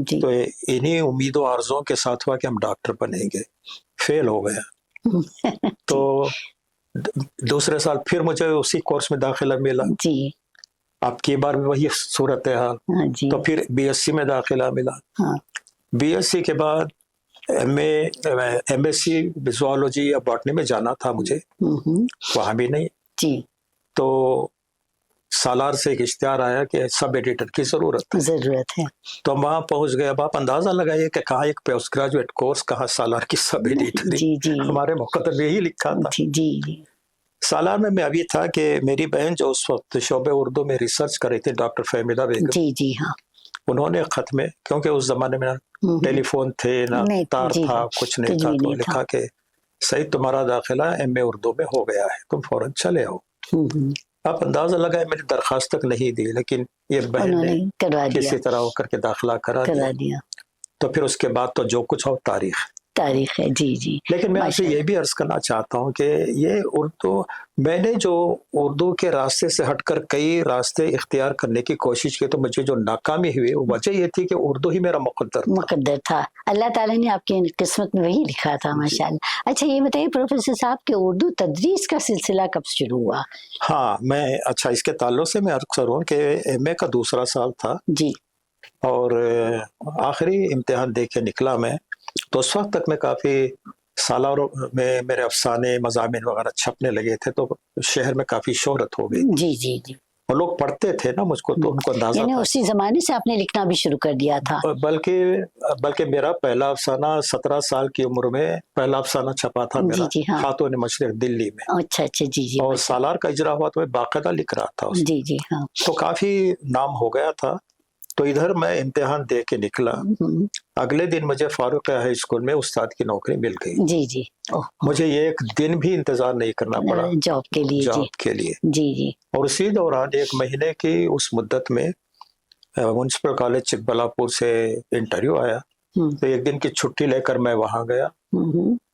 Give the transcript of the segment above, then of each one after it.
جی تو انہی امید و آرزوں کے ساتھ ہوا کہ ہم ڈاکٹر بنیں گے، فیل ہو گیا۔ تو دوسرے سال پھر مجھے اسی کورس میں داخلہ ملا، جی اب کی بار بھی وہی صورتحال، ہاں جی تو پھر بی ایس سی میں داخلہ ملا۔ ہاں بی ایس سی کے بعد ایم ایس سی زوالوجی یا باٹنی میں جانا تھا مجھے، وہاں بھی نہیں۔ جی تو سالار سے ایک اشتہار آیا کہ سب ایڈیٹر کی ضرورت ہے۔ تو ہم وہاں پہنچ گئے۔ اب آپ اندازہ لگائیے کہ کہاں ایک پوسٹ گریجویٹ کورس، کہاں سالار کی سب ایڈیٹر، جی جی ہمارے مقدر میں یہی لکھا تھا۔ جی جی جی سالار میں ابھی تھا کہ میری بہن جو اس وقت شعبہ اردو میں ریسرچ کر رہی تھی، ڈاکٹر فہمیدہ بیگم، جی جی ہاں انہوں نے خط میں، کیونکہ اس زمانے میں ٹیلی فون تھے نہ نہیں، تار جی تھا، کچھ نہیں کچھ تھا، بھی تو نہیں تھا۔ لکھا کہ سعید تمہارا داخلہ ایم اے اردو میں ہو گیا ہے، تم فوراً چلے آؤ۔ آپ اندازہ لگائے میں نے درخواست تک نہیں دی، لیکن یہ بہن انہوں نے نے کروا دیا، کسی طرح ہو کر کے داخلہ کرا دیا۔ تو پھر اس کے بعد تو جو کچھ ہو تاریخ ہے۔ جی جی لیکن میں آپ سے یہ بھی عرض کرنا چاہتا ہوں کہ یہ اردو، میں نے جو اردو کے راستے سے ہٹ کر کئی راستے اختیار کرنے کی کوشش کی، تو مجھے جو ناکامی ہوئی وہ وجہ یہ تھی کہ اردو ہی میرا مقدر تھا۔ اللہ تعالیٰ نے آپ کی قسمت میں وہی لکھا تھا، ماشاء اللہ۔ اچھا یہ بتائیے پروفیسر صاحب کہ اردو تدریس کا سلسلہ کب شروع ہوا؟ ہاں میں اچھا اس کے تعلق سے میں عرض کروں کہ ایم اے کا دوسرا سال تھا جی، اور آخری امتحان دے کے نکلا میں، تو اس وقت تک میں کافی سالاروں میں میرے افسانے مضامین وغیرہ چھپنے لگے تھے، تو شہر میں کافی شہرت ہو گئی۔ جی جی جی اور لوگ پڑھتے تھے نا مجھ کو، تو ان کو اندازہ یعنی تھا، اسی زمانے سے آپ نے لکھنا بھی شروع کر دیا تھا؟ بلکہ میرا پہلا افسانہ 17 سال کی عمر میں پہلا افسانہ چھپا تھا میرا، جی ہاں، خاتون مشرق دلی میں۔ اچھا اچھا جی جی، اور سالار کا اجرا ہوا تو میں باقاعدہ لکھ رہا تھا اس، جی جی ہاں، تو کافی نام ہو گیا تھا۔ تو ادھر میں امتحان دے کے نکلا، اگلے دن مجھے فاروق ہائی اسکول میں استاد کی نوکری مل گئی۔ جی جی، مجھے یہ ایک دن بھی انتظار نہیں کرنا پڑا جاب کے لیے، جاب کے لیے۔ جی جی، اور اسی دوران ایک مہینے کی اس مدت میں میونسپل کالج چکبلاپور سے انٹرویو آیا، تو ایک دن کی چھٹی لے کر میں وہاں گیا،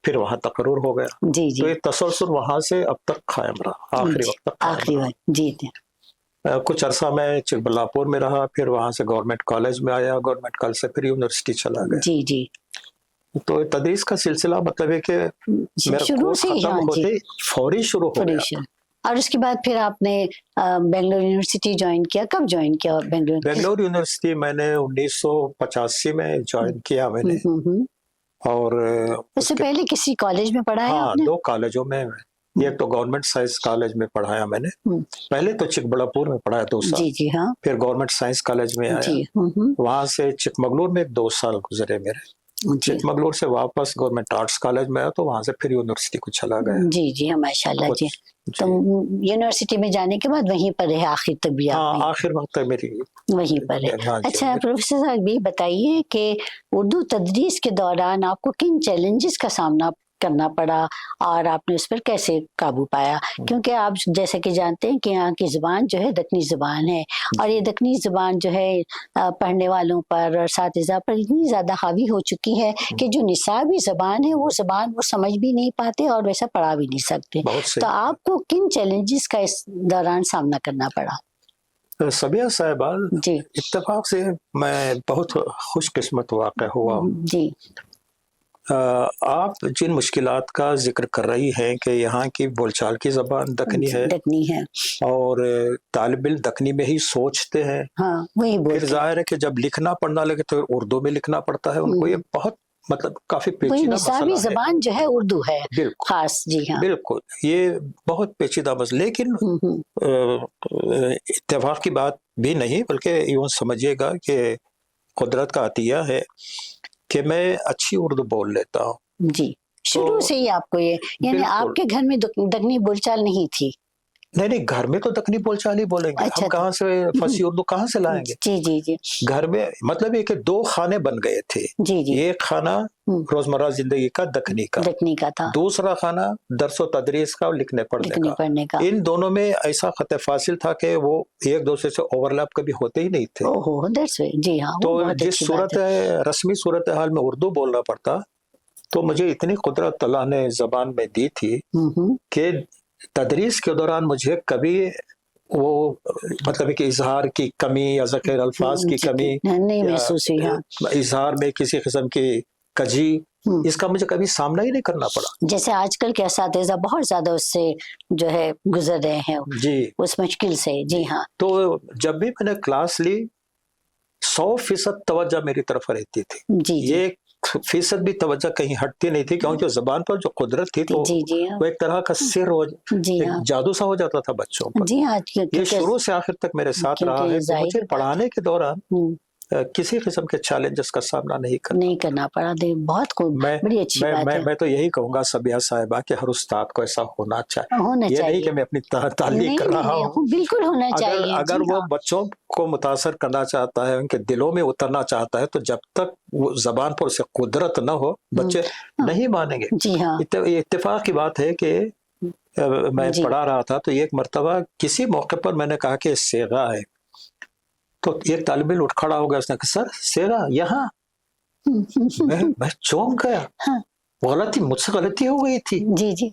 پھر وہاں تقرر ہو گیا۔ جی جی، تو یہ تسلسل وہاں سے اب تک قائم رہا، آخری وقت تک آخری وقت، جی جی۔ کچھ عرصہ میں چکبلاپور میں رہا، پھر وہاں سے گورنمنٹ کالج میں آیا، گورنمنٹ کالج سے پھر یونیورسٹی چلا گیا۔ جی جی، تو تدریس کا سلسلہ مطلب ہے کہ میرا کورس ختم ہوتے فوری شروع ہو گیا۔ اور اس کے بعد پھر آپ نے بنگلور یونیورسٹی جوائن کیا، کب جوائن کیا بنگلور یونیورسٹی میں نے 1985 میں جوائن کیا میں نے، اور اس سے پہلے کسی کالج میں پڑھا ہے آپ نے؟ 2 کالجوں میں، ایک تو گورنمنٹ سائنس کالج میں پڑھایا میں نے، پہلے تو چکبلاپور میں پڑھایا 2 سال، جی جی ہاں، پھر گورنمنٹ سائنس کالج میں آیا، وہاں سے چکمگلور میں 2 سال گزرے میرے، چکمگلور سے واپس گورنمنٹ آرٹس کالج میں آیا، تو وہاں سے پھر یونیورسٹی کو چلا گیا۔ جی جی ماشاء اللہ جی۔ تو یونیورسٹی میں جانے کے بعد وہیں پر ہے آخر تک بھی؟ ہاں آخر وقت میری وہیں پر ہے۔ اچھا پروفیسر صاحب یہ بتائیے کہ اردو تدریس کے دوران آپ کو کن چیلنجز کا سامنا کرنا پڑا اور آپ نے اس پر کیسے قابو پایا؟ کیونکہ آپ جیسا کہ جانتے ہیں کہ یہاں کی زبان جو ہے دکنی زبان ہے، اور یہ دکنی زبان جو ہے پڑھنے والوں پر اور اساتذہ پر اتنی زیادہ حاوی ہو چکی ہے کہ جو نصابی زبان ہے وہ زبان وہ سمجھ بھی نہیں پاتے اور ویسا پڑھا بھی نہیں سکتے۔ تو آپ کو کن چیلنجز کا اس دوران سامنا کرنا پڑا؟ سبیہ صاحبہ جی، اتفاق سے میں بہت خوش قسمت واقع ہوا ہوں۔ جی، آپ جن مشکلات کا ذکر کر رہی ہیں کہ یہاں کی بول چال کی زبان دکنی ہے اور طالب علم دکنی میں ہی سوچتے ہیں، ہاں وہی بولتے ہیں، پھر ظاہر ہے کہ جب لکھنا پڑھنا لگے تو اردو میں لکھنا پڑتا ہے ان کو، یہ بہت مطلب کافی پیچیدہ مسئلہ ہے۔ زبان جو ہے اردو ہے خاص، جی ہاں بالکل، یہ بہت پیچیدہ مسئلہ، لیکن اتفاق کی بات بھی نہیں بلکہ یوں سمجھیے گا کہ قدرت کا عطیہ ہے کہ میں اچھی اردو بول لیتا ہوں۔ جی، شروع سے ہی آپ کو یہ، یعنی آپ کے گھر میں دکنی بول چال نہیں تھی؟ نہیں، گھر میں تو دکنی بول چال ہی بولیں گے، ہم کہاں سے فصیح اردو کہاں سے لائیں گے؟ جی جی جی، گھر میں مطلب یہ کہ 2 خانے بن گئے تھے، جی جی، ایک خانہ روزمرہ زندگی کا دکنی کا تھا، دوسرا خانہ درس و تدریس کا اور لکھنے پڑھنے کا۔ ان دونوں میں ایسا خط فاصل تھا کہ وہ ایک دوسرے سے اوورلیپ کبھی ہوتے ہی نہیں تھے۔ جی ہاں، تو جس رسمی صورتحال میں اردو بولنا پڑتا، تو مجھے اتنی قدرت اللہ نے زبان میں دی تھی کہ تدریس کے دوران مجھے کبھی وہ مطلب کہ اظہار کی کمی یا ذخیر الفاظ کی کمی نہیں یا محسوس ہوئی. ہاں اظہار میں کسی قسم کی کجی، اس کا مجھے کبھی سامنا ہی نہیں کرنا پڑا. جیسے آج کل کے اساتذہ بہت زیادہ اس سے جو ہے گزر رہے ہیں جی اس مشکل سے. جی ہاں. تو جب بھی میں نے کلاس لی 100% توجہ میری طرف رہتی تھی. جی جی یہ 1% بھی توجہ کہیں ہٹتی نہیں تھی، کیونکہ زبان پر جو قدرت تھی تو جی جی ہاں وہ ایک طرح کا سر ہو، جی ایک ہاں جادو سا ہو جاتا تھا بچوں پر. جی ہاں یہ شروع سے آخر تک میرے ساتھ رہا ہے. تو ظاہر مجھے پڑھانے کے دوران کسی قسم کے چیلنجز کا سامنا نہیں کرنا پڑا. بہت خوب، بڑی اچھی بات ہے. میں تو یہی کہوں گا سبیہ صاحبہ کہ ہر استاد کو ایسا ہونا چاہیے. یہ نہیں کہ میں اپنی تعلیق کر رہا ہوں، بالکل ہونا چاہیے. اگر وہ بچوں کو متاثر کرنا چاہتا ہے، ان کے دلوں میں اترنا چاہتا ہے، تو جب تک وہ زبان پر اسے قدرت نہ ہو بچے نہیں مانیں گے. جی ہاں یہ اتفاق کی بات ہے کہ میں پڑھا رہا تھا تو ایک مرتبہ کسی موقع پر میں نے کہا کہ صیغہ ہے، تو ایک طالب علم اٹھ کھڑا ہو گیا. اس نے کہا سر صیغہ یہاں. میں چونک گیا. غلطی مجھ سے غلطی ہو گئی تھی. جی جی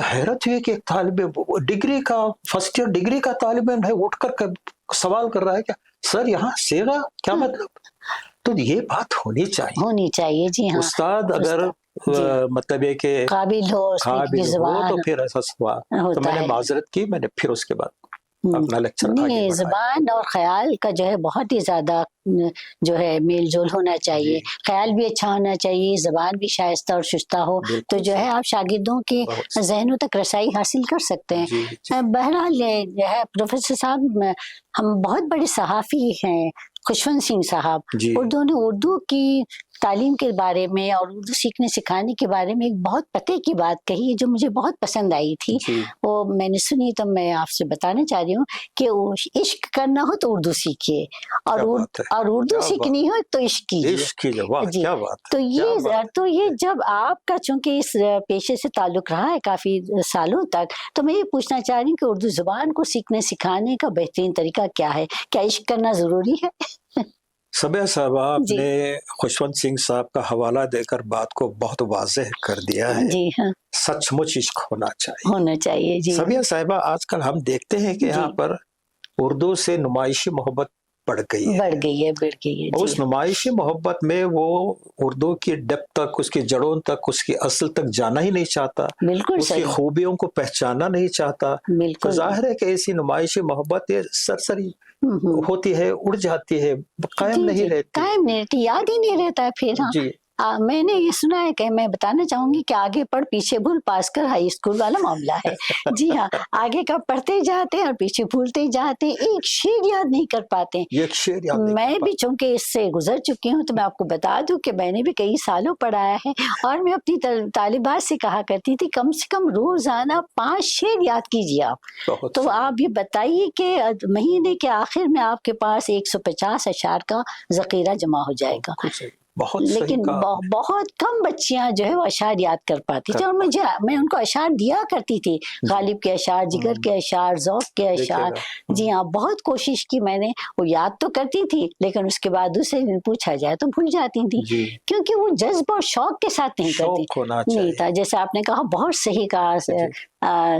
حیرت ہوئی کہ ایک طالب ڈگری کا فرسٹ ایئر ڈگری کا طالب علم ہے اٹھ کر سوال کر رہا ہے کہ سر یہاں صیغہ کیا مطلب. تو یہ بات ہونی چاہیے. جی ہاں. استاد اگر مطلب ہے کہ قابل ہو تو پھر ایسا سوال تو میں نے معذرت کی. میں نے پھر اس کے بعد اپنا لیکچر نہیں، زبان اور خیال کا جو ہے بہت ہی زیادہ جو ہے میل جول ہونا چاہیے. خیال بھی اچھا ہونا چاہیے، زبان بھی شائستہ اور شستہ ہو، تو جو ہے آپ شاگردوں کے ذہنوں تک رسائی حاصل کر سکتے ہیں. بہرحال جو ہے پروفیسر صاحب، ہم بہت بڑے صحافی ہیں خوشونت سنگھ صاحب. اردو کی تعلیم کے بارے میں اور اردو سیکھنے سکھانے کے بارے میں ایک بہت پتے کی بات کہی جو مجھے بہت پسند آئی تھی. وہ میں نے سنی تو میں آپ سے بتانا چاہ رہی ہوں کہ عشق کرنا ہو تو اردو سیکھیے، اور اردو سیکھنی ہو تو عشق کیجیے. تو یہ جب آپ کا چونکہ اس پیشے سے تعلق رہا ہے کافی سالوں تک، تو میں یہ پوچھنا چاہ رہی ہوں کہ اردو زبان کو سیکھنے سکھانے کا بہترین طریقہ کیا ہے؟ کیا عشق کرنا ضروری ہے؟ سبیہ صاحبہ آپ نے خوشونت سنگھ صاحب کا حوالہ دے کر بات کو بہت واضح کر دیا ہے. جی ہاں، سچ مچ عشق ہونا چاہیے. جی سبیہ صاحبہ آج کل ہم دیکھتے ہیں کہ یہاں پر اردو سے نمائشی محبت بڑھ گئی ہے. اس نمائشی محبت میں وہ اردو کی ڈیپتھ تک، اس کی جڑوں تک، اس کی اصل تک جانا ہی نہیں چاہتا. اس کی خوبیوں کو پہچاننا نہیں چاہتا. تو ظاہر ہے کہ ایسی نمائشی محبت یہ سرسری ہوتی ہے، اڑ جاتی ہے، قائم نہیں رہتی، یاد ہی نہیں رہتا ہے پھر. میں نے یہ سنا ہے کہ میں بتانا چاہوں گی کہ آگے پڑھ پیچھے بھول پاس کر ہائی اسکول والا معاملہ ہے. جی ہاں، آگے کا پڑھتے جاتے ہیں اور پیچھے بھولتے جاتے ہیں، ایک شعر یاد نہیں کر پاتے. میں بھی چونکہ اس سے گزر چکی ہوں تو میں آپ کو بتا دوں کہ میں نے بھی کئی سالوں پڑھایا ہے، اور میں اپنی طالبات سے کہا کرتی تھی کم سے کم روزانہ 5 شعر یاد کیجیے آپ. تو آپ یہ بتائیے کہ مہینے کے آخر میں آپ کے پاس 150 اشعار کا ذخیرہ جمع ہو جائے گا. لیکن بہت کم بچیاں جو ہے وہ اشعار یاد کر پاتی تھی، اور میں ان کو اشعار دیا کرتی تھی، غالب کے اشعار، جگر کے اشعار، ذوق کے اشعار. جی ہاں، بہت کوشش کی میں نے. وہ یاد تو کرتی تھی لیکن اس کے بعد دوسرے دن پوچھا جائے تو بھول جاتی تھی، کیونکہ وہ جذب اور شوق کے ساتھ نہیں کرتی نہیں تھا. جیسے آپ نے کہا، بہت صحیح کہا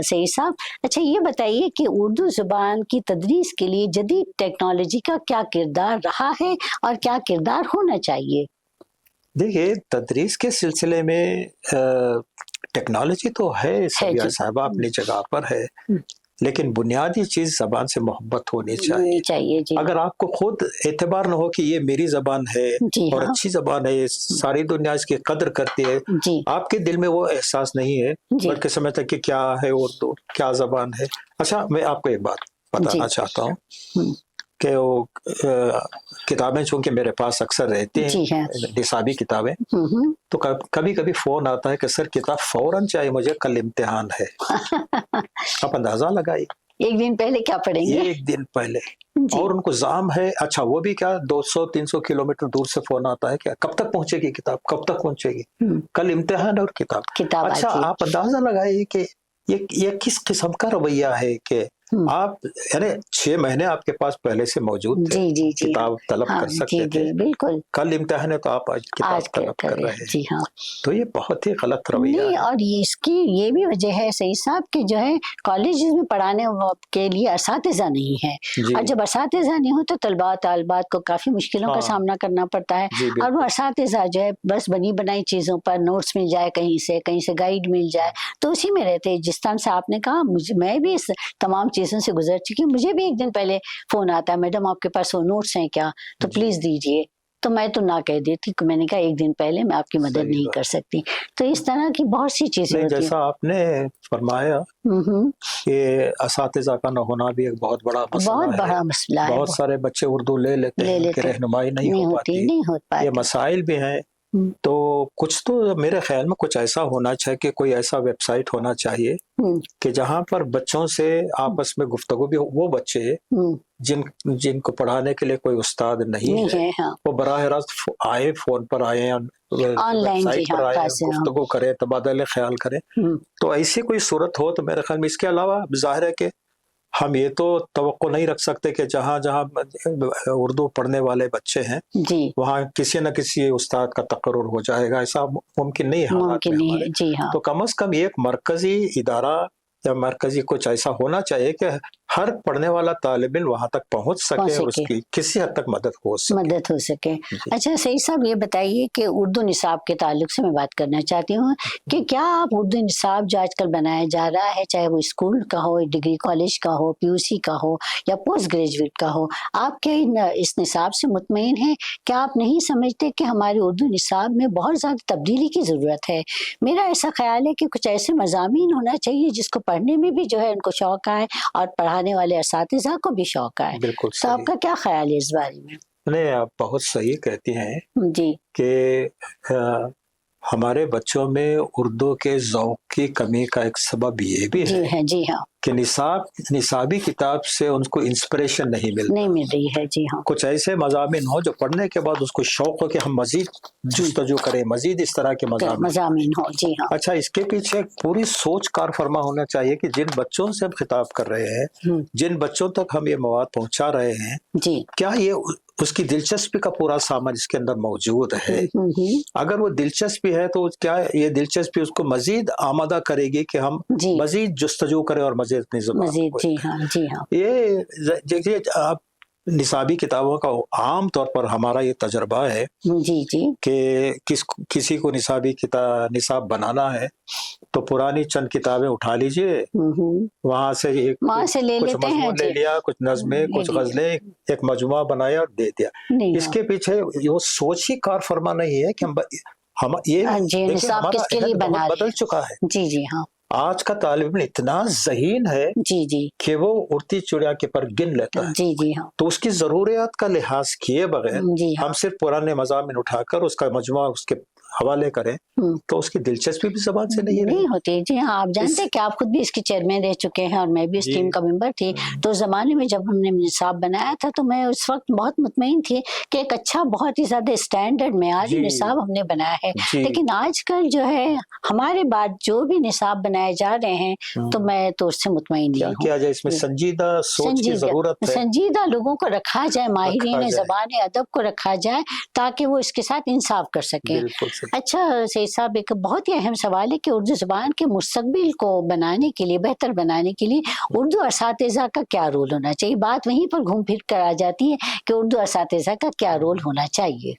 سعید صاحب. اچھا یہ بتائیے کہ اردو زبان کی تدریس کے لیے جدید ٹیکنالوجی کا کیا کردار رہا ہے اور کیا کردار ہونا چاہیے؟ دیکھیے، تدریس کے سلسلے میں ٹیکنالوجی تو ہے سبیہ صاحبہ اپنی جگہ پر ہے، لیکن بنیادی چیز زبان سے محبت ہونی چاہیے. اگر آپ کو خود اعتبار نہ ہو کہ یہ میری زبان ہے اور اچھی زبان ہے، ساری دنیا اس کی قدر کرتی ہے، آپ کے دل میں وہ احساس نہیں ہے بلکہ سمجھتا کہ کیا ہے اردو، کیا زبان ہے. اچھا میں آپ کو ایک بات بتانا چاہتا ہوں کہ وہ کتابیں چونکہ میرے پاس اکثر رہتی ہیں، نصابی کتابیں، تو کبھی کبھی فون آتا ہے کہ سر کتاب فوراً چاہیے مجھے، کل امتحان ہے. آپ اندازہ لگائیے ایک دن پہلے کیا پڑھیں گے. ایک دن پہلے، اور ان کو زام ہے. اچھا وہ بھی کیا 200-300 کلومیٹر دور سے فون آتا ہے کہ کب تک پہنچے گی کتاب، کب تک پہنچے گی، کل امتحان اور کتاب. اچھا آپ اندازہ لگائیے کہ یہ کس قسم کا رویہ ہے کہ آپ یعنی 6 مہینے آپ کے پاس پہلے سے موجود تھے، جی جی جی کتاب طلب کر سکتے تھے، بالکل، کل امتحان ہے تو آپ آج کتاب طلب کر رہے ہیں، جی ہاں، تو یہ بہت ہی غلط رویہ نہیں، ہے۔ اور اس کی یہ بھی وجہ ہے سعید صاحب کہ جو ہے کالجز میں پڑھانے کے لیے اساتذہ نہیں ہے، جی اور جب اساتذہ نہیں ہو تو طلباء طالبات کو کافی مشکلوں کا سامنا کرنا پڑتا ہے، جی اور وہ بالکل، اساتذہ جو ہے بس بنی بنائی چیزوں پر نوٹس مل جائے، کہیں سے گائیڈ مل جائے تو اسی میں رہتے ہیں۔ جس طرح سے آپ نے کہا میں بھی اس تمام چیزوں سے گزر چکی ہوں، مجھے بھی ایک دن پہلے فون آتا ہے، میڈم آپ کے پاس وہ نوٹس ہیں کیا، تو پلیز دیجیے، تو میں تو نہ کہہ دیتی کہ میں نے کہا ایک دن پہلے میں آپ کی مدد صحیح نہیں بات۔ کر سکتی، تو اس طرح کی بہت سی چیزیں نہیں، ہوتی ہیں۔ جیسا آپ نے فرمایا کہ اساتذہ کا نہ ہونا بھی ایک بہت بڑا مسئلہ بہت ہے، بڑا مسئلہ ہے، بہت سارے بچے اردو لے لیتے ہیں، ان کی رہنمائی نہیں ہو پاتی، نہیں ہو یہ پاتی۔ مسائل بھی ہیں۔ تو کچھ تو میرے خیال میں کچھ ایسا ہونا چاہیے کہ کوئی ایسا ویب سائٹ ہونا چاہیے کہ جہاں پر بچوں سے آپس میں گفتگو بھی وہ بچے جن کو پڑھانے کے لیے کوئی استاد نہیں ہے وہ براہ راست آئے، فون پر آئے، آن ویب لائن، جی سائٹ پر ہاں، آئے، کلاسیں، گفتگو کریں، تبادلہ خیال کریں۔ تو ایسی کوئی صورت ہو تو میرے خیال میں اس کے علاوہ ظاہر ہے کہ ہم یہ تو توقع نہیں رکھ سکتے کہ جہاں جہاں اردو پڑھنے والے بچے ہیں وہاں کسی نہ کسی استاد کا تقرر ہو جائے گا، ایسا ممکن نہیں ہے حالات میں ہمارے۔ جی ہاں، تو کم از کم ایک مرکزی ادارہ یا مرکزی کچھ ایسا ہونا چاہیے کہ ہر پڑھنے والا طالب علم وہاں تک پہنچ سکے اور اس کی کسی حد تک مدد ہو سکے۔ اچھا سعید صاحب یہ بتائیے کہ اردو نصاب کے تعلق سے میں بات کرنا چاہتی ہوں کہ کیا آپ اردو نصاب جو آج کل بنایا جا رہا ہے، چاہے وہ اسکول کا ہو، ڈگری کالج کا ہو، پی یو سی کا ہو یا پوسٹ گریجویٹ کا ہو، آپ کیا اس نصاب سے مطمئن ہیں؟ کیا آپ نہیں سمجھتے کہ ہمارے اردو نصاب میں بہت زیادہ تبدیلی کی ضرورت ہے؟ میرا ایسا خیال ہے کہ کچھ ایسے مضامین ہونا چاہیے جس کو پڑھنے میں بھی جو ہے ان کو شوق آئے اور پڑھانے والے اساتذہ کو بھی شوق آئے۔ بالکل تو آپ کا کیا خیال ہے اس بارے میں؟ نہیں، آپ بہت صحیح کہتی ہیں جی کہ ہمارے بچوں میں اردو کے ذوق کی کمی کا ایک سبب یہ بھی ہے جی ہاں کہ نصابی کتاب سے ان کو انسپریشن نہیں مل رہی ہے۔ جی ہاں، کچھ ایسے مضامین ہو جو پڑھنے کے بعد اس کو شوق ہو کہ ہم مزید جستجو کریں، مزید اس طرح کے مضامین ہو۔ جی ہاں، اچھا، اس کے پیچھے ایک پوری سوچ کار فرما ہونا چاہیے کہ جن بچوں سے ہم خطاب کر رہے ہیں، جن بچوں تک ہم یہ مواد پہنچا رہے ہیں، کیا یہ اس کی دلچسپی کا پورا سامان اس کے اندر موجود ہے؟ اگر وہ دلچسپی ہے تو کیا یہ دلچسپی اس کو مزید آمادہ کرے گی کہ ہم مزید جستجو کریں اور مزید اپنی زبان کو۔ جی ہاں، یہ دیکھیے، آپ نصابی کتابوں کا عام طور پر ہمارا یہ تجربہ ہے کہ کسی کو نصاب بنانا ہے تو پرانی چند کتابیں اٹھا لیجئے، وہاں سے کچھ مضمون لے لیا، کچھ نظمیں، کچھ غزلیں، ایک مجموعہ بنایا اور دے دیا۔ اس کے پیچھے وہ سوچ ہی کار فرما نہیں ہے کہ ہم یہ نصاب کس کے لیے بنا بدل چکا ہے۔ جی ہاں، آج کا طالب علم اتنا ذہین ہے کہ وہ اڑتی چڑیا کے پر گن لیتا ہے۔ جی ہاں، تو اس کی ضروریات کا لحاظ کیے بغیر ہم صرف پرانے مضامین اٹھا کر اس کا مجموعہ اس کے حوالے کریں تو اس کی دلچسپی بھی زبان سے نہیں ہوتی۔ جی ہاں، آپ جانتے ہیں کہ آپ خود بھی اس کی چیئرمین رہ چکے ہیں اور میں بھی اس ٹیم کا ممبر تھی، تو اس زمانے میں جب ہم نے نصاب بنایا تھا تو میں اس وقت بہت مطمئن تھی کہ ایک اچھا، بہت ہی زیادہ اسٹینڈرڈ معیاری نصاب ہم نے بنایا ہے، لیکن آج کل جو ہے ہمارے بعد جو بھی نصاب بنائے جا رہے ہیں تو میں تو اس سے مطمئن نہیں ہوں۔ کیا جائے، اس میں سنجیدہ سوچ کی ضرورت ہے، سنجیدہ لوگوں کو رکھا جائے، ماہرین زبان ادب کو رکھا جائے تاکہ وہ اس کے ساتھ انصاف کر سکیں۔ اچھا سعید صاحب، ایک بہت ہی اہم سوال ہے کہ اردو زبان کے مستقبل کو بنانے کے لیے، بہتر بنانے کے لیے اردو اساتذہ کا کیا رول ہونا چاہیے؟ بات وہیں پر گھوم پھر کر آ جاتی ہے کہ اردو اساتذہ کا کیا رول ہونا چاہیے؟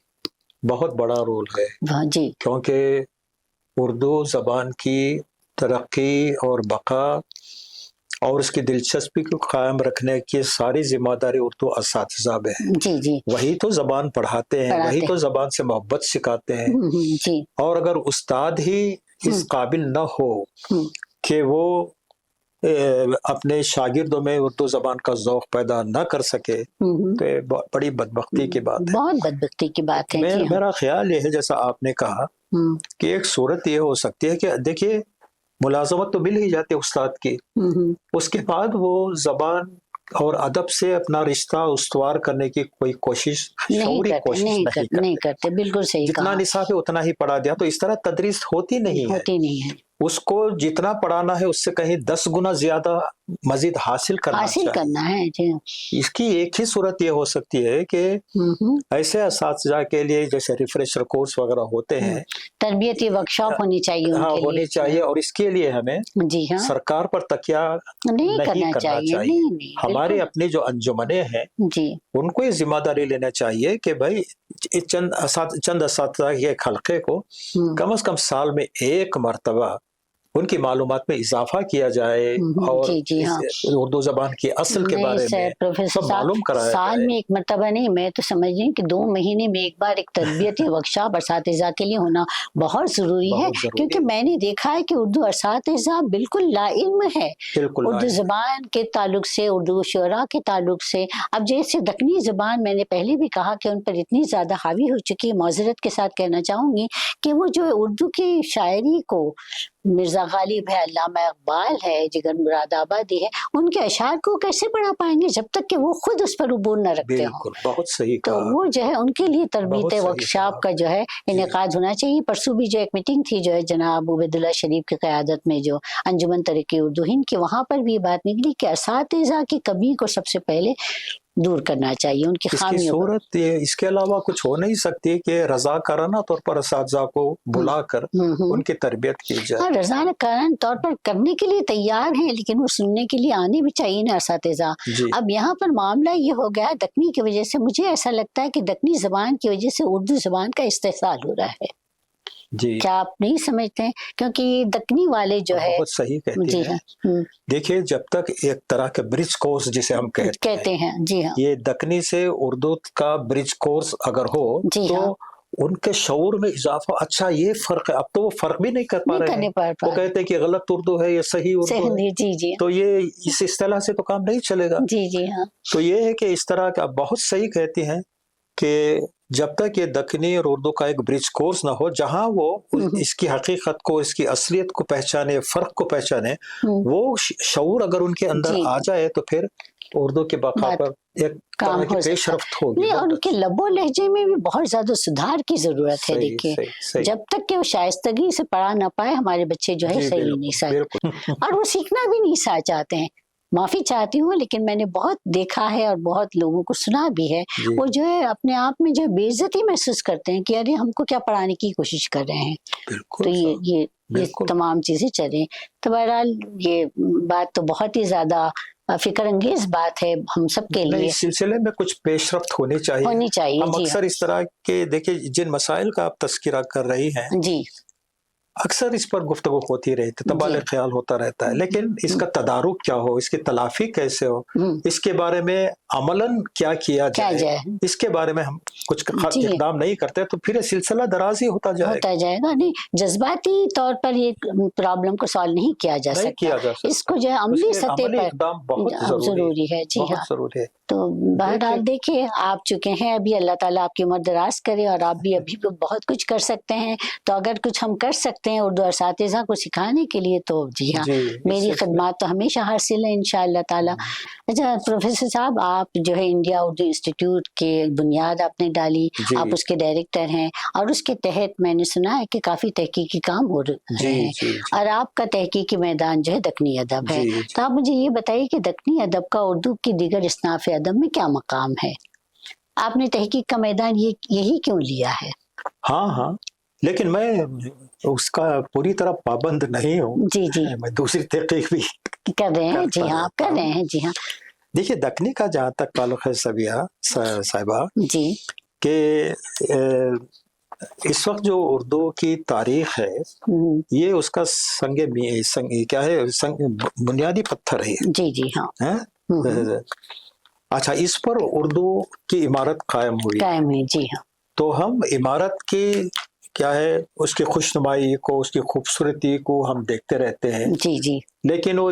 بہت بڑا رول ہے جی، کیونکہ اردو زبان کی ترقی اور بقا اور اس کی دلچسپی کو قائم رکھنے کی ساری ذمہ داری اردو اساتذہ میں ہے۔ وہی تو زبان پڑھاتے ہیں، وہی تو زبان سے محبت سکھاتے ہیں، اور اگر استاد ہی اس قابل نہ ہو کہ وہ اپنے شاگردوں میں اردو زبان کا ذوق پیدا نہ کر سکے تو یہ بڑی بدبختی کی بات ہے۔ بہت بدبختی کی بات ہے۔ میرا خیال یہ ہے، جیسا آپ نے کہا، کہ ایک صورت یہ ہو سکتی ہے کہ دیکھیے ملازمت تو مل ہی جاتی استاد کی، اس کے بعد وہ زبان اور ادب سے اپنا رشتہ استوار کرنے کی کوئی کوشش، شعوری کوشش نہیں کرتے۔ بالکل صحیح کہا۔ جتنا نصاب ہے اتنا ہی پڑھا دیا، تو اس طرح تدریس ہوتی نہیں ہے۔ اس کو جتنا پڑھانا ہے اس سے کہیں 10 گنا زیادہ مزید حاصل کرنا ہے جی. اس کی ایک ہی صورت یہ ہو سکتی ہے کہ ایسے اساتذہ کے لیے جیسے ریفریشر کورس وغیرہ ہوتے ہیں، تربیتی ورکشاپ ہونی چاہیے ان کے لیے. ہونی چاہیے، اور اس کے لیے ہمیں جی ہاں سرکار پر تکیہ نہیں کرنا چاہیے. ہماری اپنی جو انجمنیں ہیں جی ان کو یہ ذمہ داری لینا چاہیے کہ بھائی چند اساتذہ کے ایک حلقے کو کم از کم سال میں ایک مرتبہ ان کی معلومات میں اضافہ کیا جائے اور اردو زبان کی اصل کے بارے میں سب معلوم کرایا جائے. سال میں ایک مرتبہ نہیں، میں تو سمجھ رہی ہوں کہ 2 مہینے میں ایک بار ایک تربیتی ورکشاپ اساتذہ کے لیے ہونا بہت ضروری ہے، کیونکہ میں نے دیکھا ہے کہ اردو اساتذہ بالکل لا علم ہے اردو زبان کے تعلق سے، اردو شعراء کے تعلق سے. اب جیسے دکنی زبان میں نے پہلے بھی کہا کہ ان پر اتنی زیادہ حاوی ہو چکی ہے، معذرت کے ساتھ کہنا چاہوں گی کہ وہ جو اردو کی شاعری کو مرزا غالب ہے، علامہ اقبال ہے، جگر مراد آبادی ہے، ان کے اشعار کو کیسے پڑھا پائیں گے جب تک کہ وہ خود اس پر عبور نہ رکھتے ہوں. بہت صحیح تو وہ جو ہے ان کے لیے تربیت ورکشاپ کا جو ہے انعقاد ہونا چاہیے. پرسوں بھی جو ایک میٹنگ تھی جو ہے جناب عبید اللہ شریف کی قیادت میں جو انجمن ترقی اردو ہند کی، وہاں پر بھی یہ بات نکلی کہ اساتذہ کی کمی کو سب سے پہلے دور کرنا چاہیے، ان کی خامیوں کو. صورت اس کے علاوہ کچھ ہو نہیں سکتی کہ رضاکارانہ طور پر اساتذہ کو بلا کر ان کی تربیت کی جائے. رضاکارانہ طور پر کرنے کے لیے تیار ہیں، لیکن وہ سننے کے لیے آنے بھی چاہیے نا اساتذہ. اب یہاں پر معاملہ یہ ہو گیا دکنی کی وجہ سے، مجھے ایسا لگتا ہے کہ دکنی زبان کی وجہ سے اردو زبان کا استحصال ہو رہا ہے. کیا آپ نہیں سمجھتے ہیں؟ کیونکہ دکنی والے جو ہے بہت صحیح کہتے ہیں. دیکھیے جب تک ایک طرح کے برج کورس جسے ہم کہتے ہیں، جی ہاں، یہ دکنی سے اردو کا برج کورس اگر ہو تو ان کے شعور میں اضافہ. اچھا یہ فرق ہے، اب تو وہ فرق بھی نہیں کر پا رہے ہیں. وہ کہتے ہیں کہ غلط اردو ہے یا صحیح اردو ہے. جی تو یہ اس اصطلاح سے تو کام نہیں چلے گا. جی ہاں. تو یہ ہے کہ اس طرح کا بہت صحیح کہتی ہیں کہ جب تک یہ دکنی اور اردو کا ایک برج کورس نہ ہو جہاں وہ اس کی حقیقت کو، اس کی اصلیت کو پہچانے، فرق کو پہچانے، وہ شعور اگر ان کے اندر آ جائے تو پھر اردو کے بقا پر ایک طرح کی پیش رفت ہوگی. اور ان کے لب و لہجے میں بھی بہت زیادہ سدھار کی ضرورت ہے. دیکھیے جب تک کہ وہ شائستگی سے پڑھا نہ پائے ہمارے بچے جو ہے صحیح نہیں سیکھتے، اور وہ سیکھنا بھی نہیں چاہتے ہیں. معافی چاہتی ہوں لیکن میں نے بہت دیکھا ہے اور بہت لوگوں کو سنا بھی ہے، وہ جو ہے اپنے آپ میں جو بے عزتی محسوس کرتے ہیں کہ ارے ہم کو کیا پڑھانے کی کوشش کر رہے ہیں. تو یہ تمام چیزیں چلیں. تو بہرحال یہ بات تو بہت ہی زیادہ فکر انگیز بات ہے ہم سب کے لیے. اس سلسلے میں کچھ پیش رفت ہونی چاہیے. ہم اکثر اس طرح کے دیکھیں جن مسائل کا آپ تذکرہ کر رہی ہیں اکثر اس پر گفتگو ہوتی رہتی، تبادلہ خیال ہوتا رہتا ہے، لیکن اس کا تدارک کیا ہو، اس کی تلافی کیسے ہو، اس کے بارے میں عملاً کیا کیا جائے، اس کے بارے میں ہم کچھ اقدام نہیں کرتے تو پھر سلسلہ دراز ہی ہوتا جائے گا. نہیں، جذباتی طور پر یہ پرابلم کو سالو نہیں کیا جا سکتا. اس کو جو ہے عملی سطح پر ضروری ہے. جی ہاں. تو بہرحال دیکھیے آپ چکے ہیں ابھی، اللہ تعالیٰ آپ کی عمر دراز کرے، اور آپ بھی ابھی بہت کچھ کر سکتے ہیں. تو اگر کچھ ہم کر سکتے ہیں اردو اساتذہ کو سکھانے کے لیے تو جی ہاں، میری خدمات تو ہمیشہ حاصل ہیں انشاءاللہ تعالیٰ. اچھا پروفیسر صاحب، آپ جو ہے انڈیا اردو انسٹیٹیوٹ کے بنیاد آپ نے ڈالی، آپ اس کے ڈائریکٹر ہیں، اور اس کے تحت میں نے سنا ہے کہ کافی تحقیقی کام ہو رہے ہیں، اور آپ کا تحقیقی میدان جو ہے دکنی ادب ہے. تو آپ مجھے یہ بتائیے کہ دکنی ادب کا اردو کی دیگر اصناف ادب میں کیا مقام ہے؟ آپ نے تحقیق کا میدان یہی کیوں لیا ہے؟ ہاں، لیکن میں اس کا پوری طرح پابند نہیں ہوں. جی میں دوسری تحقیق بھی کر رہے ہیں. جی ہاں آپ کر رہے ہیں. جی ہاں. دیکھیے دکنی کا جہاں تک تعلق ہے صبیہ صاحبہ، جی کہ اس وقت جو اردو کی تاریخ ہے یہ اس کا کیا ہے بنیادی پتھر ہے. جی ہاں. اچھا، اس پر اردو کی عمارت قائم ہوئی. جی ہاں. تو ہم عمارت کی کیا ہے اس کی خوشنمائی کو، اس کی خوبصورتی کو ہم دیکھتے رہتے ہیں. جی لیکن وہ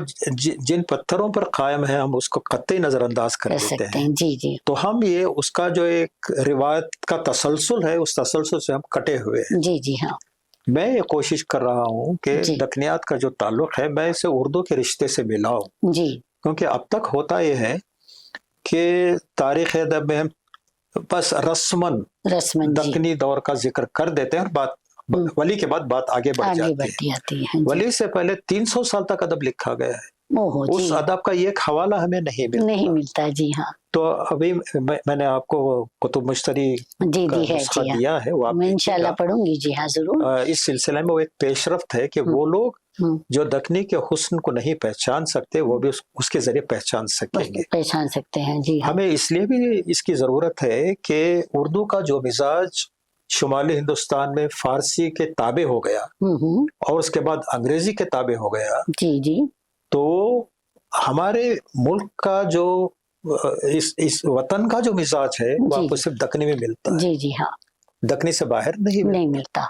جن پتھروں پر قائم ہے ہم اس کو قطعی نظر انداز کر دیتے ہیں. جی. تو ہم یہ اس کا جو ایک روایت کا تسلسل ہے اس تسلسل سے ہم کٹے ہوئے ہیں. جی ہاں. میں یہ کوشش کر رہا ہوں کہ دکنیات کا جو تعلق ہے میں اسے اردو کے رشتے سے ملاؤں. کیونکہ اب تک ہوتا یہ ہے کہ تاریخ ادب میں ہم بس رسمن دکنی دور کا ذکر کر دیتے ہیں اور ولی کے بعد بات آگے بڑھ آگے جاتی بڑھتی ہے. آتی ہے. ولی سے پہلے 300 سال تک ادب لکھا گیا ہے. اس جی ادب کا ایک حوالہ ہمیں نہیں ملتا. جی ہاں. تو ابھی میں نے آپ کو کتب مشتری جی کا ہے. نسخہ جی ہاں. دیا ہے, وہ آپ میں دیکھیے انشاءاللہ گا. پڑھوں گی. جی ہاں ضرور. اس سلسلے میں وہ ایک پیش رفت ہے کہ وہ لوگ جو دکنی کے حسن کو نہیں پہچان سکتے وہ بھی اس کے ذریعے پہچان سکیں گے, پہچان سکتے ہیں. جی ہاں. ہمیں اس لیے بھی اس کی ضرورت ہے کہ اردو کا جو مزاج شمالی ہندوستان میں فارسی کے تابع ہو گیا اور اس کے بعد انگریزی کے تابع ہو گیا, جی جی, تو ہمارے ملک کا جو اس وطن کا جو مزاج ہے وہ آپ کو صرف دکنی میں ملتا ہے. جی جی ہاں. دکنی سے باہر نہیں ملتا.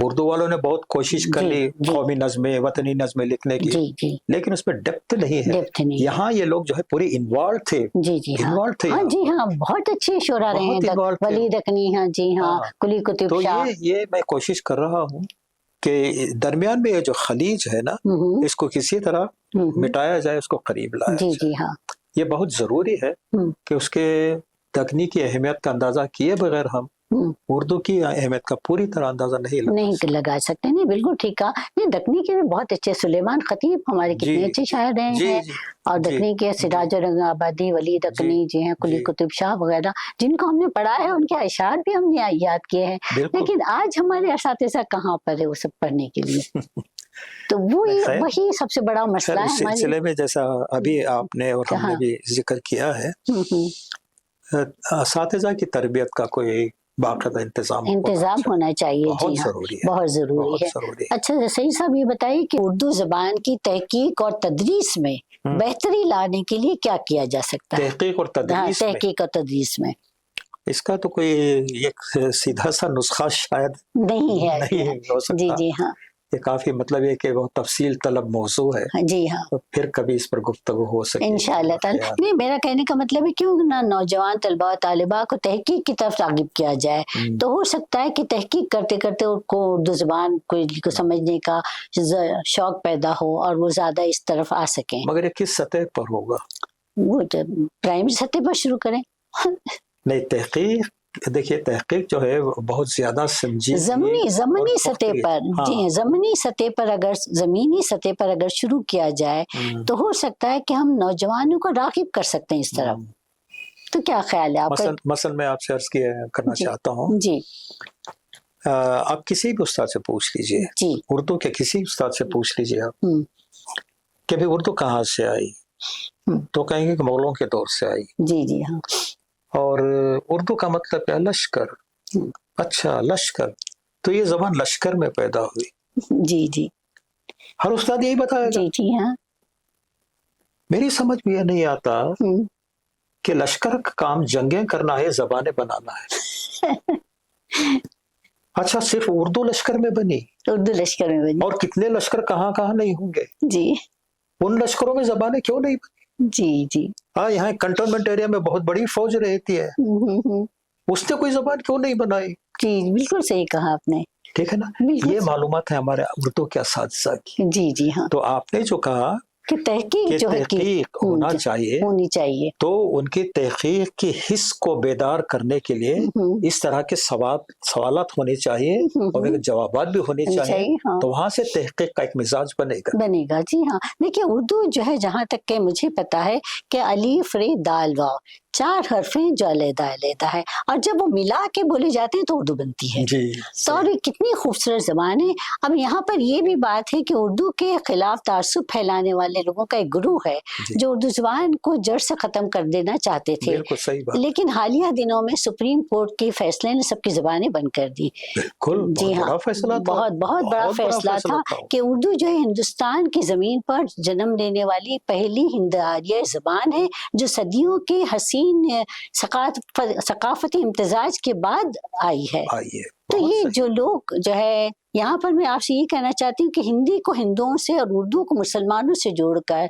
اردو والوں نے بہت کوشش کر لی قومی نظمیں, وطنی نظمیں لکھنے کی, لیکن اس میں ڈیپتھ نہیں ہے. یہاں یہ لوگ جو ہے پورے انوالو تھے. جی جی انوالو تھے. ہاں جی ہاں, بہت اچھے شعرا رہے ہیں ولی دکنی. ہاں جی ہاں, قلی قطب شاہ. تو یہ میں کوشش کر رہا ہوں کہ درمیان میں یہ جو خلیج ہے نا, اس کو کسی طرح مٹایا جائے, اس کو قریب لایا جائے. جی ہاں, یہ بہت ضروری ہے کہ اس کے دکنی کی اہمیت کا اندازہ کیے بغیر ہم اردو کی اہمیت کا پوری طرح اندازہ نہیں لگا سکتے. نہیں بالکل ٹھیک کہا. یہ دکنی کے بھی بہت اچھے, سلیمان خطیب ہمارے کتنے اچھے شاعر رہے ہیں, اور دکنی کے سراج رنگ آبادی, ولی دکنی جی ہیں, قلی قطب شاہ وغیرہ, جن کو ہم نے پڑھا ہے, ان کے اشعار بھی ہم نے یاد کیے ہیں. لیکن آج ہمارے اساتذہ کہاں پر ہے وہ سب پڑھنے کے لیے؟ تو وہی سب سے بڑا مسئلہ ہے. اس سلسلے میں جیسا ابھی آپ نے اور ہم نے بھی ذکر کیا ہے, اساتذہ کی تربیت کا کوئی باقاعدہ انتظام ہونا چاہیے. بہت ضروری ہے, بہت ضروری ہے. اچھا صحیح صاحب, یہ بتائیے کہ اردو زبان کی تحقیق اور تدریس میں بہتری لانے کے لیے کیا کیا جا سکتا ہے؟ تحقیق اور تدریس میں اس کا تو کوئی ایک سیدھا سا نسخہ شاید نہیں ہو سکتا. جی جی ہاں, یہ کافی مطلب ہے کہ وہ تفصیل طلب موضوع ہے. جی ہاں, تو پھر کبھی اس پر گفتگو ہو سکے انشاءاللہ تعالی. نہیں, میرا کہنے کا مطلب ہے کیوں نہ نوجوان طلباء و طالبہ کو تحقیق کی طرف راغب کیا جائے. تو ہو سکتا ہے کہ تحقیق کرتے کرتے ان کو اردو زبان کو سمجھنے کا شوق پیدا ہو اور وہ زیادہ اس طرف آ سکیں. مگر یہ کس سطح پر ہوگا؟ وہ پرائمری سطح پر شروع کریں. نہیں, تحقیق دیکھیے, تحقیق جو ہے بہت زیادہ سمجھی زمینی سطح پر, جی زمینی سطح پر, اگر زمینی سطح پر اگر شروع کیا جائے تو ہو سکتا ہے کہ ہم نوجوانوں کو راغب کر سکتے ہیں اس طرف. تو کیا خیال ہے آپ کا؟ مثلا میں آپ سے عرض کرنا چاہتا ہوں. جی, آپ کسی بھی استاد سے پوچھ لیجئے, اردو کے کسی استاد سے پوچھ لیجئے آپ کہ بھی اردو کہاں سے آئی, تو کہیں گے کہ مغلوں کے دور سے آئی. جی جی ہاں. اور اردو کا مطلب ہے لشکر. اچھا, لشکر, تو یہ زبان لشکر میں پیدا ہوئی. جی جی, ہر استاد یہی بتائے گا. جی ہاں. میری سمجھ میں یہ نہیں آتا کہ لشکر کا کام جنگیں کرنا ہے, زبانیں بنانا ہے. اچھا, صرف اردو لشکر میں بنی؟ اردو لشکر میں بنی. اور کتنے لشکر کہاں کہاں نہیں ہوں گے. جی, ان لشکروں میں زبانیں کیوں نہیں بنی؟ جی جی, ہاں, یہاں کنٹونمنٹ ایریا میں بہت بڑی فوج رہتی ہے, اس نے کوئی زبان کیوں نہیں بنائی؟ جی بالکل صحیح کہا آپ نے. ٹھیک ہے نا, یہ معلومات ہے ہمارے اردو کے اساتذہ کی. جی جی ہاں. تو آپ نے جو کہا کہ تحقیق ہونی چاہیے, تو ان کی تحقیق کی حس کو بیدار کرنے کے لیے اس طرح کے سوالات ہونے چاہیے اور جوابات بھی ہونے چاہیے. تو وہاں سے تحقیق کا ایک مزاج بنے گا. جی ہاں. دیکھیے, اردو جو ہے, جہاں تک کہ مجھے پتا ہے کہ الف ر دال واو 4 حرف ہیں جو علیحدہ علیحدہ ہے, اور جب وہ ملا کے بولے جاتے ہیں تو اردو بنتی ہے. تو اور کتنی خوبصورت زبان ہے. اب یہاں پر یہ بھی بات ہے کہ اردو کے خلاف تعصب پھیلانے والے لوگوں کا ایک گروہ ہے جو اردو زبان کو جڑ سے ختم کر دینا چاہتے تھے. لیکن حالیہ دنوں میں سپریم کورٹ کے فیصلے نے سب کی زبانیں بند کر دی. جی ہاں, بہت بڑا فیصلہ تھا کہ اردو جو ہے ہندوستان کی زمین پر جنم لینے والی پہلی ہند آریہ زبان ہے, جو صدیوں کے حسین ثقافتی امتزاج کے بعد آئی ہے. تو یہ جو لوگ جو ہے, یہاں پر میں آپ سے یہ کہنا چاہتی ہوں کہ ہندی کو ہندوؤں سے اور اردو کو مسلمانوں سے جوڑ کر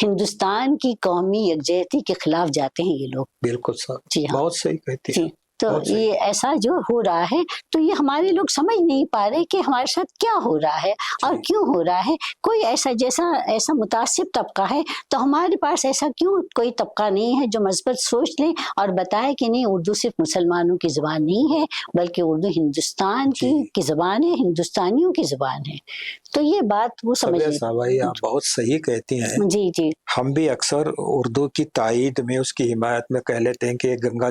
ہندوستان کی قومی یکجہتی کے خلاف جاتے ہیں یہ لوگ. بالکل صاحب, جی ہاں, بہت صحیح کہتی ہیں. تو یہ ایسا جو ہو رہا ہے تو یہ ہمارے لوگ سمجھ نہیں پا رہے کہ ہمارے ساتھ کیا ہو رہا ہے اور کیوں ہو رہا ہے. کوئی ایسا متعصب طبقہ ہے تو ہمارے پاس ایسا کیوں کوئی طبقہ نہیں ہے جو مثبت سوچ لے اور بتائے کہ نہیں اردو صرف مسلمانوں کی زبان نہیں ہے بلکہ اردو ہندوستان کی زبان ہے, ہندوستانیوں کی زبان ہے. تو یہ بات وہ سمجھ آپ بہت صحیح کہتی ہیں. جی جی ہم بھی اکثر اردو کی تائید میں اس کی حمایت میں کہہ لیتے ہیں کہ گنگا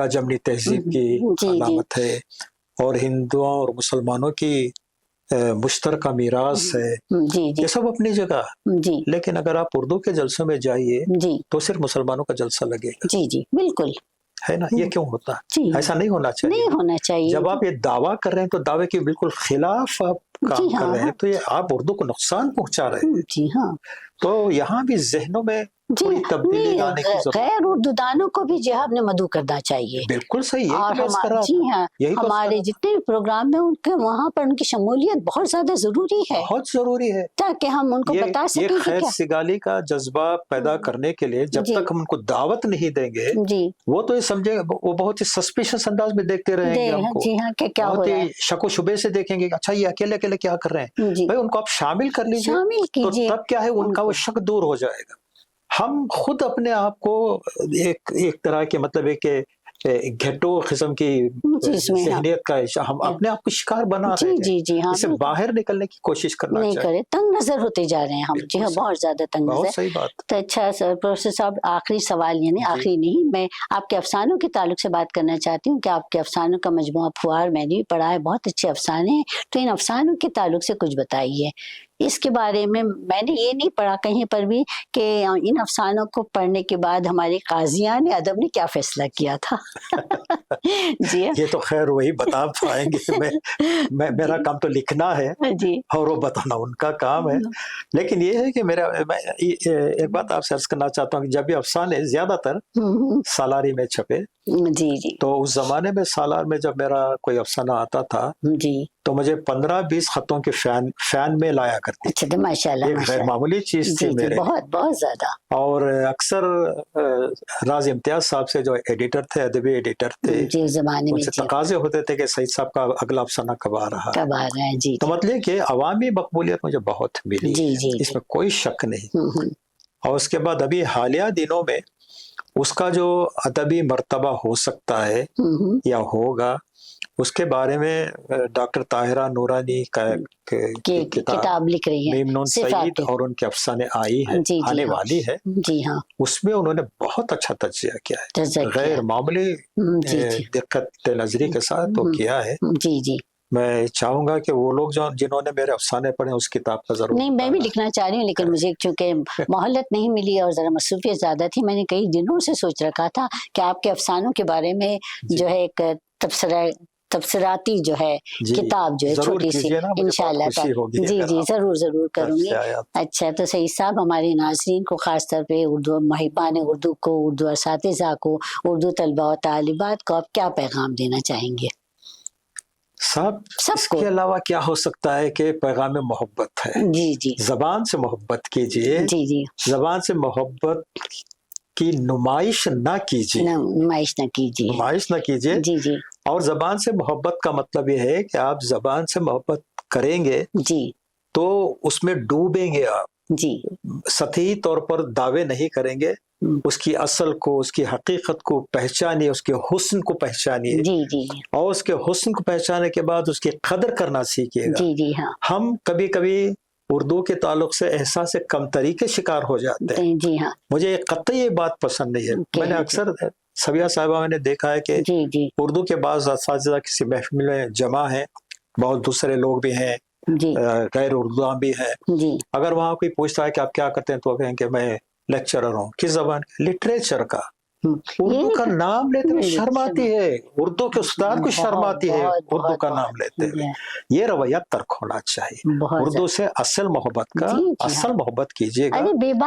جمنی تہذیب کی علامت ہے اور ہندوؤں اور مسلمانوں کی مشترکہ میراث ہے. یہ سب اپنی جگہ. لیکن اگر آپ اردو کے جلسوں میں جائیے تو صرف مسلمانوں کا جلسہ لگے گا. جی جی بالکل ہے نا. یہ کیوں ہوتا؟ ایسا نہیں ہونا چاہیے. نہیں ہونا چاہیے. جب آپ یہ دعویٰ کر رہے ہیں تو دعوے کے بالکل خلاف آپ کام کر رہے ہیں تو یہ آپ اردو کو نقصان پہنچا رہے ہیں. جی ہاں. تو یہاں بھی ذہنوں میں تبدیلی لانے کی ضرورت. غیر اردو دانوں کو بھی جہاد نے مدعو کرنا چاہیے. بالکل صحیح. اور جی ہاں ہمارے جتنے بھی پروگرام ہیں ان کے وہاں پر ان کی شمولیت بہت زیادہ ضروری ہے. بہت ضروری ہے تاکہ ہم ان کو بتا سکیں. یہ خیر سگالی کا جذبہ پیدا کرنے کے لیے جب تک ہم ان کو دعوت نہیں دیں گے وہ تو یہ سمجھے وہ بہت ہی سسپیشس انداز میں دیکھتے رہیں گے ہم کو. جی ہاں کہ کیا ہو رہا ہے. شک و شبے سے دیکھیں گے اچھا یہ اکیلے اکیلے کیا کر رہے ہیں. بھائی ان کو آپ شامل کر لیجیے تو تب کیا ہے ان کا وہ شک دور ہو جائے گا. ہم خود اپنے آپ کو ایک طرح کے مطلب ہے کہ گھٹو قسم کی ذہنیت کا ہم اپنے آپ کو شکار بنا رہے ہیں. جی ہاں اس سے باہر نکلنے کی کوشش کرنا نہیں چاہیے. تنگ نظر ہوتے جا رہے ہیں ہم. جی ہاں بہت زیادہ تنگ نظر. بہت صحیح بات. تو اچھا سر پروفیسر صاحب آخری سوال یعنی آخری نہیں میں آپ کے افسانوں کے تعلق سے بات کرنا چاہتی ہوں کہ آپ کے افسانوں کا مجموعہ پھوار میں نے بھی پڑھا ہے. بہت اچھے افسانے ہیں. تو ان افسانوں کے تعلق سے کچھ بتائیے. اس کے بارے میں نے یہ نہیں پڑھا کہیں پر بھی کہ ان افسانوں کو پڑھنے کے بعد ہمارے قاضیان ادب نے کیا فیصلہ کیا تھا. جی یہ تو خیر وہی بتا پائیں گے. میرا کام تو لکھنا ہے اور وہ بتانا ان کا کام ہے. لیکن یہ ہے کہ میں ایک بات آپ سے عرض کرنا چاہتا ہوں کہ جب یہ افسانے زیادہ تر سالاری میں چھپے تو اس زمانے میں سالار میں جب میرا کوئی افسانہ آتا تھا تو مجھے 15-20 خطوں کے فین میں لایا کرتی تھی. ایک غیر معمولی چیز تھی میرے بہت زیادہ. اور اکثر راز امتیاز صاحب سے جو ایڈیٹر تھے ادبی ایڈیٹر تھے ان سے تقاضے ہوتے تھے کہ سعید صاحب کا اگلا افسانہ کب آ رہا ہے. تو مطلب کہ عوامی مقبولیت مجھے بہت ملی. اس میں کوئی شک نہیں. اور اس کے بعد ابھی حالیہ دنوں میں اس کا جو ادبی مرتبہ ہو سکتا ہے یا ہوگا اس کے بارے میں ڈاکٹر طاہرہ نورانی کا کتاب لکھ رہی ہے میمنون سعید اور ان کے افسانے آئی ہے آنے والی ہے. اس میں انہوں نے بہت اچھا تجزیہ کیا ہے. غیر معمولی دقت نظری کے ساتھ تو کیا ہے. میں چاہوں گا کہ وہ لوگ جنہوں نے میرے افسانے پڑھے اس کتاب کا ضرور. نہیں میں بھی لکھنا چاہ رہی ہوں لیکن مجھے چونکہ مہلت نہیں ملی اور ذرا مصروفیت زیادہ تھی. میں نے کئی دنوں سے سوچ رکھا تھا کہ آپ کے افسانوں کے بارے میں جو ہے ایک تبصراتی جو ہے کتاب جو ہے چھوٹی سی انشاءاللہ. جی ضرور کروں گی. اچھا تو سعید صاحب ہمارے ناظرین کو خاص طور پہ اردو محبان اردو کو اردو اساتذہ کو اردو طلباء و طالبات کو آپ کیا پیغام دینا چاہیں گے؟ صاحب اس کے علاوہ کیا ہو سکتا ہے کہ پیغام محبت ہے. جی زبان سے محبت کیجیے. زبان سے محبت کی نمائش نہ کیجیے. جی اور زبان سے محبت کا مطلب یہ ہے کہ آپ زبان سے محبت کریں گے تو اس میں ڈوبیں گے آپ. سطحی طور پر دعوے نہیں کریں گے. اس کی اصل کو اس کی حقیقت کو پہچانیے. اس کے حسن کو پہچانیے. اور اس کے حسن کو پہچانے کے بعد اس کی قدر کرنا سیکھیے گا. ہم کبھی کبھی اردو کے تعلق سے احساس کمتری کے شکار ہو جاتے ہیں. مجھے قطعی یہ بات پسند نہیں ہے. میں نے اکثر سبیہ صاحبہ میں نے دیکھا ہے کہ اردو کے بعض اساتذہ کسی محفل میں جمع ہیں. بہت دوسرے لوگ بھی ہیں غیر اردو بھی ہیں. اگر وہاں کوئی پوچھتا ہے کہ آپ کیا کرتے ہیں تو وہ کہیں کہ میں لیکچرر ہوں. کس زبان کا؟ لٹریچر کا. اردو کا نام لیتے ہوئے شرم آتی ہے. اردو کے استاد کو شرم آتی ہے اردو کا نام لیتے ہوئے. یہ رویہ ترک ہونا چاہیے. اردو سے اصل محبت کیجیے گا.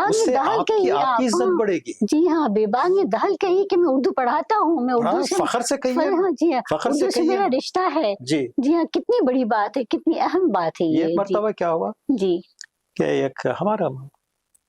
اس سے آپ کی عزت بڑھے گی. جی ہاں بے باک یہ دہل کہیے کہ میں اردو پڑھاتا ہوں. میں اردو سے فخر سے کہیے. اردو سے میرا رشتہ ہے. جی ہاں کتنی بڑی بات ہے کتنی اہم بات ہے. یہ مرتبہ کیا ہوا جی کہ ایک ہمارا